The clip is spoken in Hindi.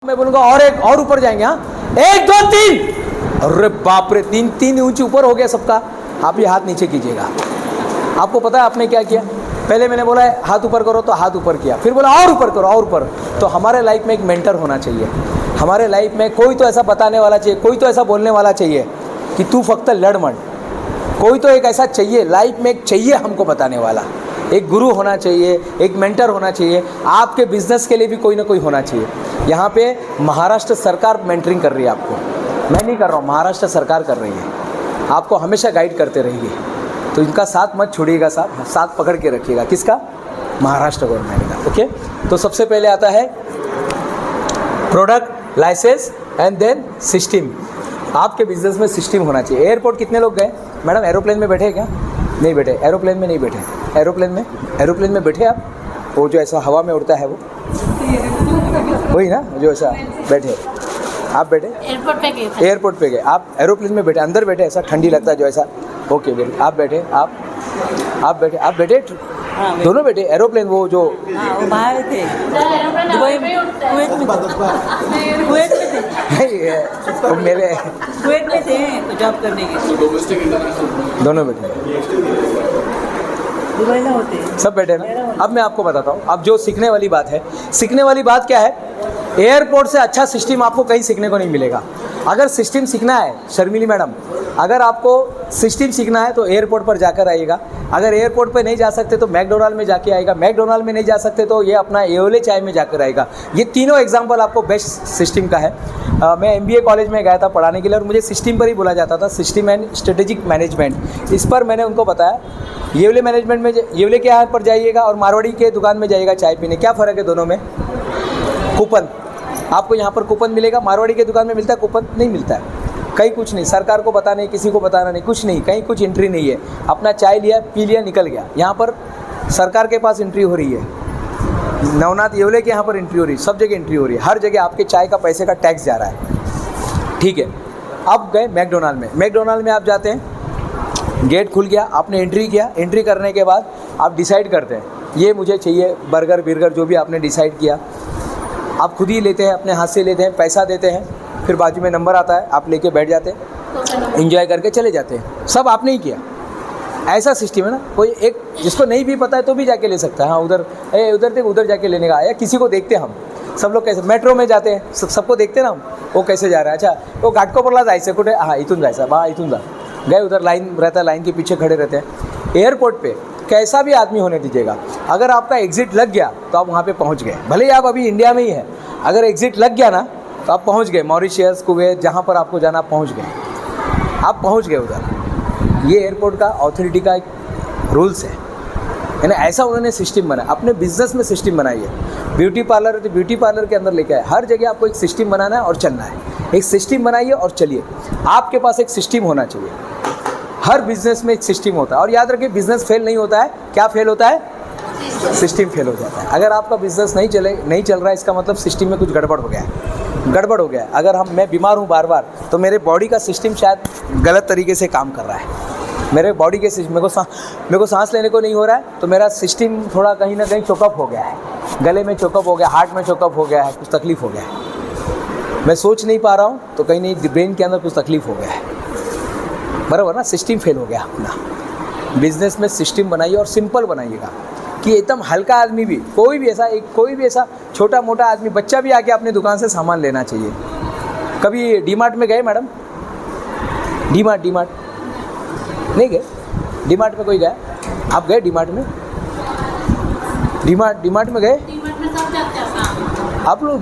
मैं बोलूँगा और एक और ऊपर जाएंगे। हाँ 1 2 3, अरे बाप रे, 3 ऊंची ऊपर हो गया सबका। आप ये हाथ नीचे कीजिएगा। आपको पता है आपने क्या किया? पहले मैंने बोला है हाथ ऊपर करो तो हाथ ऊपर किया, फिर बोला और ऊपर करो और ऊपर। तो हमारे लाइफ में एक मेंटर होना चाहिए, हमारे लाइफ में कोई तो ऐसा बताने वाला चाहिए, कोई तो ऐसा बोलने वाला चाहिए कि तू फक्त लड़ मत। कोई तो एक ऐसा चाहिए लाइफ में, एक चाहिए हमको बताने वाला, एक गुरु होना चाहिए, एक मेंटर होना चाहिए। आपके बिजनेस के लिए भी कोई ना कोई होना चाहिए। यहाँ पे महाराष्ट्र सरकार मेंटरिंग कर रही है आपको, मैं नहीं कर रहा हूँ, महाराष्ट्र सरकार कर रही है। आपको हमेशा गाइड करते रहेंगे, तो इनका साथ मत छोड़िएगा साहब, साथ पकड़ के रखिएगा। किसका? महाराष्ट्र गवर्नमेंट का। ओके, तो सबसे पहले आता है product, license and then system. आपके बिजनेस में सिस्टम होना चाहिए। एयरपोर्ट कितने लोग गए मैडम? एरोप्लेन में बैठे हैं क्या? नहीं बैठे, एरोप्लेन में नहीं बैठे। एरोप्लेन में बैठे आप? वो जो ऐसा हवा में उड़ता है वो वही ना, जो ऐसा बैठे आप? बैठे एयरपोर्ट पे गए आप, एरोप्लेन में बैठे, अंदर बैठे, ऐसा ठंडी लगता है जो ऐसा। ओके वेरी, आप बैठे, आप बैठे दोनों बैठे। एरोप्लेन वो जो वो बाहर थे, दुबई में, कुवैत में थे, तो मेरे कुवैत में थे तो जॉब करने के। दोनों बैठे, दुबई में होते सब बैठे ना। अब मैं आपको बताता हूँ, अब जो सीखने वाली बात है, सीखने वाली बात क्या है? एयरपोर्ट से अच्छा सिस्टम आपको कहीं सीखने को नहीं मिलेगा। अगर सिस्टम सीखना है शर्मिली मैडम, अगर आपको सिस्टम सीखना है तो एयरपोर्ट पर जाकर आइएगा। अगर एयरपोर्ट पे नहीं जा सकते तो मैकडोनाल्ड में जाके आएगा, मैकडोनाल्ड में नहीं जा सकते तो ये अपना एओले चाय में जाकर आएगा। ये तीनों एग्जाम्पल आपको बेस्ट सिस्टम का है। मैं MBA कॉलेज में गया था पढ़ाने के लिए और मुझे सिस्टम पर ही बोला जाता था, सिस्टम एंड स्ट्रेटेजिक मैनेजमेंट। इस पर मैंने उनको बताया येवले मैनेजमेंट में, येवले के यहाँ पर जाइएगा और मारवाड़ी के दुकान में जाइएगा चाय पीने। क्या फ़र्क है दोनों में? कूपन, आपको यहाँ पर कूपन मिलेगा, मारवाड़ी के दुकान में मिलता है कूपन? नहीं मिलता है। कहीं कुछ नहीं, सरकार को पता नहीं, किसी को बताना नहीं, कुछ नहीं, कहीं कुछ एंट्री नहीं है। अपना चाय लिया, पी लिया, निकल गया। यहाँ पर सरकार के पास एंट्री हो रही है, नवनाथ येवले के यहाँ पर एंट्री हो रही है, सब जगह एंट्री हो रही है, हर जगह आपके चाय का पैसे का टैक्स जा रहा है। ठीक है, अब गए मैकडोनाल्ड में। मैकडोनाल्ड में आप जाते हैं, गेट खुल गया, आपने एंट्री किया, एंट्री करने के बाद आप डिसाइड करते हैं ये मुझे चाहिए, बर्गर बिर्गर जो भी आपने डिसाइड किया आप खुद ही लेते हैं, अपने हाथ से लेते हैं, पैसा देते हैं, फिर बाजू में नंबर आता है, आप लेके बैठ जाते हैं, एंजॉय करके चले जाते हैं। सब आपने ही किया। ऐसा सिस्टम है ना। कोई एक जिसको नहीं भी पता है तो भी जाके ले सकता है। हाँ उधर उधर देख, उधर जाके लेने का, या किसी को देखते हैं हम सब लोग कैसे मेट्रो में जाते हैं, सबको देखते हैं ना हम, वो कैसे जा रहा है। अच्छा वो घाटकोपरला जायचं कुठे? हाँ इथून जायचं, बा इथून जा, गए उधर लाइन रहता है, लाइन के पीछे खड़े रहते हैं। एयरपोर्ट पे कैसा भी आदमी होने दीजिएगा, अगर आपका एग्जिट लग गया तो आप वहाँ पे पहुँच गए। भले ही आप अभी इंडिया में ही हैं, अगर एग्जिट लग गया ना तो आप पहुँच गए। मॉरिशस, कुवैत, जहाँ पर आपको जाना आप पहुँच गए, आप पहुँच गए उधर। ये एयरपोर्ट का अथॉरिटी का एक रूल्स है, यानी ऐसा उन्होंने सिस्टम बनाया। अपने बिजनेस में सिस्टम बनाई है। ब्यूटी पार्लर है तो ब्यूटी पार्लर के अंदर लेके आए, हर जगह आपको एक सिस्टम बनाना है और चलना है। एक सिस्टम बनाइए और चलिए। आपके पास एक सिस्टम होना चाहिए। हर बिजनेस में एक सिस्टम होता है। और याद रखिए बिजनेस फेल नहीं होता है, क्या फेल होता है? सिस्टम फेल हो जाता है। अगर आपका बिजनेस नहीं चल रहा है, इसका मतलब सिस्टम में कुछ गड़बड़ हो गया है, गड़बड़ हो गया है। अगर मैं बीमार हूँ बार बार तो मेरे बॉडी का सिस्टम शायद गलत तरीके से काम कर रहा है। मेरे बॉडी के सिस्टम, मेरे को सांस लेने को नहीं हो रहा है तो मेरा सिस्टम थोड़ा कहीं ना कहीं चोकअप हो गया है, गले में चोकअप हो गया, हार्ट में चोकअप हो गया है, कुछ तकलीफ हो गया है। मैं सोच नहीं पा रहा हूँ तो कहीं नहीं ब्रेन के अंदर कुछ तकलीफ हो गया है, बराबर ना? सिस्टम फेल हो गया अपना। बिजनेस में सिस्टम बनाइए और सिंपल बनाइएगा कि एकदम हल्का आदमी भी, कोई भी ऐसा छोटा मोटा आदमी, बच्चा भी आके अपनी दुकान से सामान लेना चाहिए। कभी डीमार्ट में गए मैडम? डीमार्ट नहीं गए? डीमार्ट में कोई गया? आप गए डीमार्ट में? डीमार्ट में गए आप लोग?